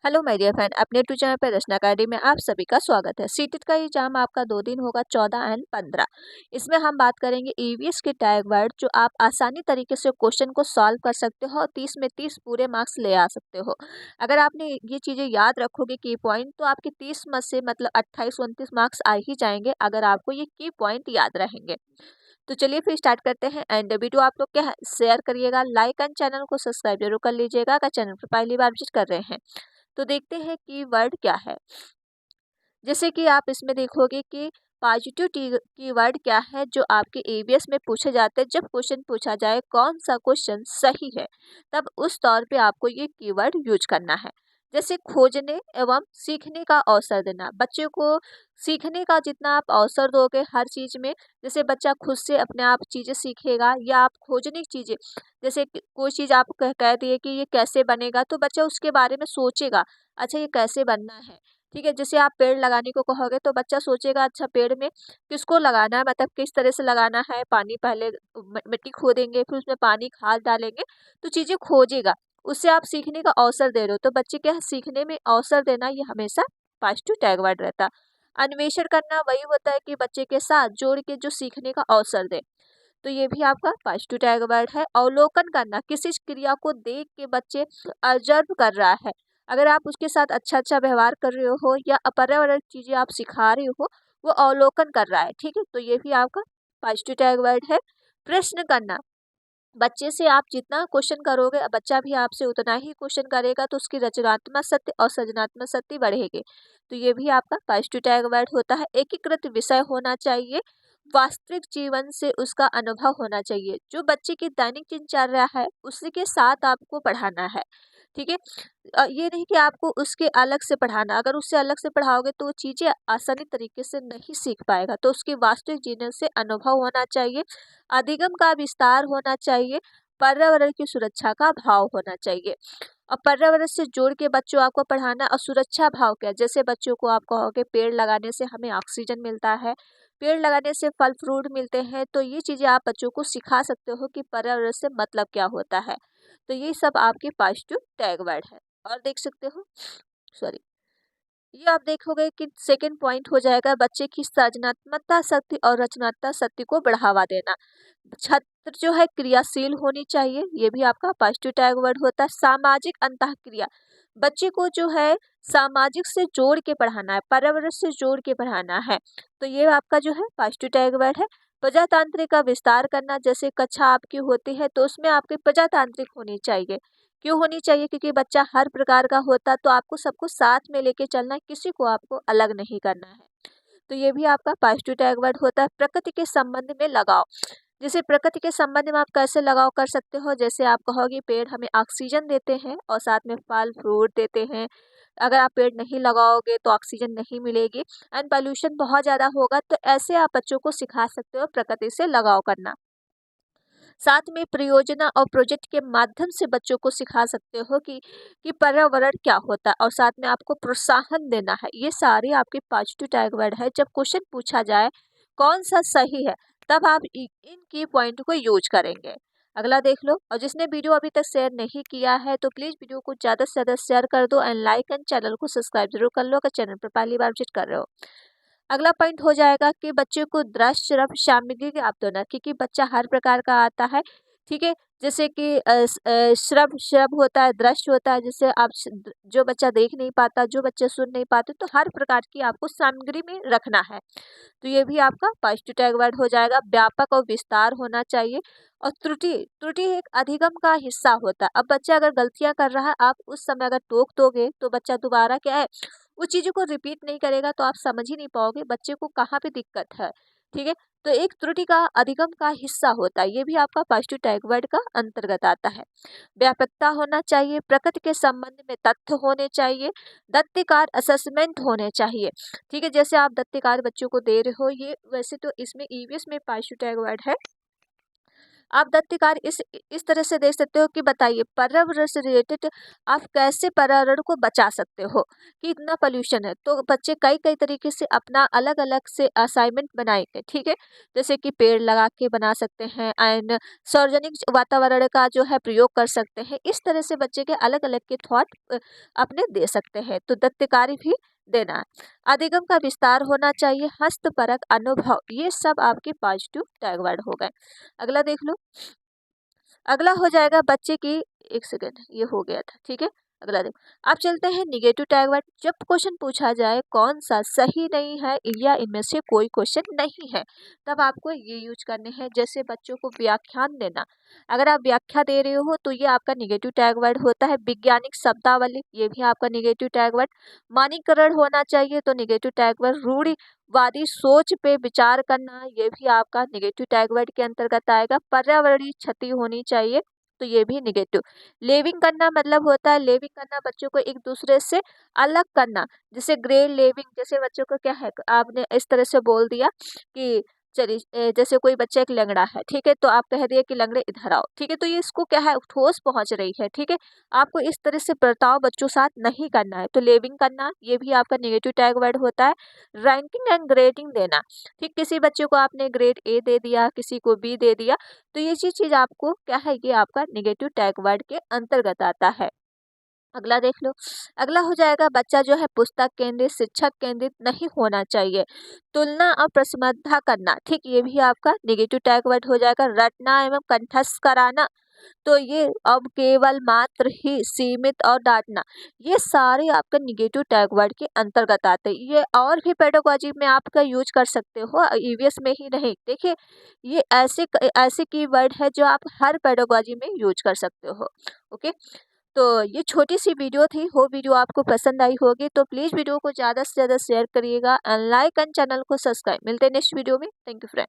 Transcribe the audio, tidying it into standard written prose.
Hello my dear friend, अपने to channel पर रचना academy में आप सभी का स्वागत है। सीटेट का एग्जाम आपका 2 दिन होगा, 14 एंड 15। इसमें हम बात करेंगे ईवीएस के टैग वर्ड जो आप आसानी तरीके से क्वेश्चन को सॉल्व कर सकते हो और 30 में 30 पूरे मार्क्स ले आ सकते हो। अगर आपने ये चीज़ें याद रखोगे की पॉइंट, तो आपके 30 में से मतलब 28-29 मार्क्स आ ही जाएंगे अगर आपको ये की पॉइंट याद रहेंगे। तो चलिए फिर स्टार्ट करते हैं। एंड वीडियो आप लोग क्या है शेयर करिएगा, लाइक एंड चैनल को सब्सक्राइब जरूर कर लीजिएगा अगर चैनल पर पहली बार विजिट कर रहे हैं। तो देखते हैं कि वर्ड क्या है। जैसे कि आप इसमें देखोगे कि पॉजिटिव कीवर्ड क्या है जो आपके ईवीएस में पूछे जाते हैं। जब क्वेश्चन पूछा जाए कौन सा क्वेश्चन सही है, तब उस तौर पे आपको ये कीवर्ड यूज करना है। जैसे खोजने एवं सीखने का अवसर देना। बच्चे को सीखने का जितना आप अवसर दोगे हर चीज में, जैसे बच्चा खुद से अपने आप चीजें सीखेगा, या आप खोजने की चीजें, जैसे कोई चीज आप कह दिए कि ये कैसे बनेगा, तो बच्चा उसके बारे में सोचेगा, अच्छा ये कैसे बनना है। ठीक है, जैसे आप पेड़ लगाने को कहोगे तो बच्चा सोचेगा, अच्छा पेड़ में किसको लगाना है, मतलब किस तरह से लगाना है। पानी पहले मिट्टी खोदेंगे, फिर उसमें पानी खाद डालेंगे, तो चीजें खोजेगा। उससे आप सीखने का अवसर दे रहे हो, तो बच्चे क्या है, सीखने में अवसर देना ये हमेशा पॉजिटिव टैग वर्ड रहता है। अन्वेषण करना वही होता है कि बच्चे के साथ जोड़ के जो सीखने का अवसर दे, तो ये भी आपका पॉजिटिव टैग वर्ड है। अवलोकन करना, किसी क्रिया को देख के बच्चे ऑब्जर्व कर रहा है, अगर आप उसके साथ अच्छा अच्छा व्यवहार कर रहे हो या अपर्यावरण चीजें आप सिखा रहे हो, वो अवलोकन कर रहा है। ठीक है, तो ये भी आपका पॉजिटिव टैग वर्ड है। प्रश्न करना, बच्चे से आप जितना क्वेश्चन करोगे बच्चा भी आपसे उतना ही क्वेश्चन करेगा, तो उसकी रचनात्मक शक्ति और सृजनात्मक शक्ति बढ़ेगी। तो ये भी आपका पॉजिटिव टैग वर्ड होता है। एकीकृत विषय होना चाहिए, वास्तविक जीवन से उसका अनुभव होना चाहिए। जो बच्चे की दैनिक दिनचर्या है उसी के साथ आपको पढ़ाना है। ठीक है, ये नहीं कि आपको उसके अलग से पढ़ाना। अगर उससे अलग से पढ़ाओगे तो वो चीज़ें आसानी तरीके से नहीं सीख पाएगा। तो उसके वास्तविक जीवन से अनुभव होना चाहिए, अधिगम का विस्तार होना चाहिए, पर्यावरण की सुरक्षा का भाव होना चाहिए। और पर्यावरण से जोड़ के बच्चों आपको पढ़ाना। और सुरक्षा भाव क्या, जैसे बच्चों को आप कहोगे पेड़ लगाने से हमें ऑक्सीजन मिलता है, पेड़ लगाने से फल फ्रूट मिलते हैं, तो ये चीज़ें आप बच्चों को सिखा सकते हो कि पर्यावरण से मतलब क्या होता है। तो ये सब आपके पॉजिटिव टैग वर्ड है। और देख सकते हो, सॉरी, ये आप देखोगे कि सेकंड पॉइंट हो जाएगा बच्चे की सृजनात्मकता शक्ति और रचनात्मक शक्ति को बढ़ावा देना। छात्र जो है क्रियाशील होनी चाहिए, ये भी आपका पॉजिटिव टैग वर्ड होता है। सामाजिक अंतःक्रिया, बच्चे को जो है सामाजिक से जोड़ के पढ़ाना है, पर्यावरण से जोड़ के पढ़ाना है, तो ये आपका जो है पॉजिटिव टैग वर्ड है। प्रजातांत्रिक का विस्तार करना, जैसे कक्षा आपकी होती है तो उसमें आपकी प्रजातांत्रिक होनी चाहिए। क्यों होनी चाहिए, क्योंकि बच्चा हर प्रकार का होता है, तो आपको सबको साथ में लेके चलना है, किसी को आपको अलग नहीं करना है। तो ये भी आपका पॉजिटिव टैग वर्ड होता है। प्रकृति के संबंध में लगाव, जैसे प्रकृति के संबंध में आप कैसे लगाव कर सकते हो, जैसे आप कहोगे पेड़ हमें ऑक्सीजन देते हैं और साथ में फल फ्रूट देते हैं, अगर आप पेड़ नहीं लगाओगे तो ऑक्सीजन नहीं मिलेगी एंड पोल्यूशन बहुत ज़्यादा होगा। तो ऐसे आप बच्चों को सिखा सकते हो प्रकृति से लगाव करना। साथ में परियोजना और प्रोजेक्ट के माध्यम से बच्चों को सिखा सकते हो कि पर्यावरण क्या होता है, और साथ में आपको प्रोत्साहन देना है। ये सारे आपके पॉजिटिव टैग वर्ड है। जब क्वेश्चन पूछा जाए कौन सा सही है, तब आप इन की पॉइंट को यूज करेंगे। अगला देख लो। और जिसने वीडियो अभी तक शेयर नहीं किया है तो प्लीज वीडियो को ज्यादा से ज्यादा शेयर कर दो एंड लाइक एंड चैनल को सब्सक्राइब जरूर कर लो अगर चैनल पर पहली बार विजिट कर रहे हो। अगला पॉइंट हो जाएगा कि बच्चे को दृश्य श्रव्य सामग्री की आप दोनों, क्योंकि बच्चा हर प्रकार का आता है। ठीक है, जैसे कि श्रव्य श्रव्य होता है, दृश्य होता है, जैसे आप जो बच्चा देख नहीं पाता, जो बच्चे सुन नहीं पाते, तो हर प्रकार की आपको सामग्री में रखना है। तो ये भी आपका पॉजिटिव टैग वर्ड हो जाएगा। व्यापक और विस्तार होना चाहिए। और त्रुटि, त्रुटि एक अधिगम का हिस्सा होता है। अब बच्चा अगर गलतियां कर रहा है, आप उस समय अगर टोक दोगे तो बच्चा दोबारा क्या है उस चीज़ों को रिपीट नहीं करेगा, तो आप समझ ही नहीं पाओगे बच्चे को कहाँ पे दिक्कत है। ठीक है, तो एक त्रुटि का अधिगम का हिस्सा होता है, ये भी आपका पॉजिटिव टैग वर्ड का अंतर्गत आता है। व्यापकता होना चाहिए, प्रकृति के संबंध में तथ्य होने चाहिए, दत्तिकार असेसमेंट होने चाहिए। ठीक है, जैसे आप दत्तिकार बच्चों को दे रहे हो, ये वैसे तो इसमें ईवीएस में पॉजिटिव टैग वर्ड है। आप दत्त कार्य इस तरह से दे सकते हो कि बताइए पर्यावरण से रिलेटेड आप कैसे पर्यावरण को बचा सकते हो कि इतना पोल्यूशन है। तो बच्चे कई कई तरीके से अपना अलग अलग से असाइनमेंट बनाएंगे, ठीक है। जैसे कि पेड़ लगा के बना सकते हैं एंड सार्वजनिक वातावरण का जो है प्रयोग कर सकते हैं। इस तरह से बच्चे के अलग अलग के थॉट अपने दे सकते हैं। तो दत्त कार्य भी देना है। अधिगम का विस्तार होना चाहिए, हस्तपरक अनुभव, ये सब आपके पॉजिटिव टैग वर्ड हो गए। अगला देख लो। अगला हो जाएगा बच्चे की, एक सेकेंड, ये हो गया था, ठीक है। अगला देखो, आप चलते हैं निगेटिव टैग वर्ड। जब क्वेश्चन पूछा जाए कौन सा सही नहीं है या इनमें से कोई क्वेश्चन नहीं है, तब आपको ये यूज करने हैं। जैसे बच्चों को व्याख्यान देना, अगर आप व्याख्या दे रहे हो तो ये आपका निगेटिव टैग वर्ड होता है। वैज्ञानिक शब्दावली, ये भी आपका निगेटिव टैग वर्ड। मानकीकरण होना चाहिए तो निगेटिव टैग वर्ड। रूढ़िवादी सोच पे विचार करना, ये भी आपका निगेटिव टैग वर्ड के अंतर्गत आएगा। पर्यावरणीय क्षति होनी चाहिए तो ये भी निगेटिव। लेविंग करना मतलब होता है, लेविंग करना बच्चों को एक दूसरे से अलग करना। जैसे ग्रे लेविंग, जैसे बच्चों को क्या है, आपने इस तरह से बोल दिया कि चलिए जैसे कोई बच्चा एक लंगड़ा है, ठीक है, तो आप कह दिए कि लंगड़े इधर आओ, ठीक है, तो ये इसको क्या है, ठोस पहुंच रही है, ठीक है। आपको इस तरह से बर्ताव बच्चों साथ नहीं करना है। तो लेविंग करना, ये भी आपका नेगेटिव टैग वर्ड होता है। रैंकिंग एंड ग्रेडिंग देना, ठीक, किसी बच्चे को आपने ग्रेड ए दे दिया, किसी को बी दे दिया, तो ये चीज आपको क्या है, ये आपका नेगेटिव टैग वर्ड के अंतर्गत आता है। अगला देख लो। अगला हो जाएगा बच्चा जो है पुस्तक केंद्रित, शिक्षक केंद्रित नहीं होना चाहिए। तुलना और प्रश्नमद्धा करना, ठीक, ये भी आपका नेगेटिव टैग वर्ड हो जाएगा। रटना एवं कंठस्थ कराना, तो ये अब केवल मात्र ही, सीमित और डांटना, ये सारे आपका निगेटिव टैग वर्ड के अंतर्गत आते हैं। ये और भी पेडागोजी में आपका यूज कर सकते हो, ईवीएस में ही नहीं। देखिए ये ऐसे ऐसे कीवर्ड है जो आप हर पेडागोजी में यूज कर सकते हो। ओके, तो ये छोटी सी वीडियो थी, हो वीडियो आपको पसंद आई होगी तो प्लीज़ वीडियो को ज़्यादा से ज़्यादा शेयर करिएगा एंड लाइक एंड चैनल को सब्सक्राइब। मिलते हैं नेक्स्ट वीडियो में। Thank you friend.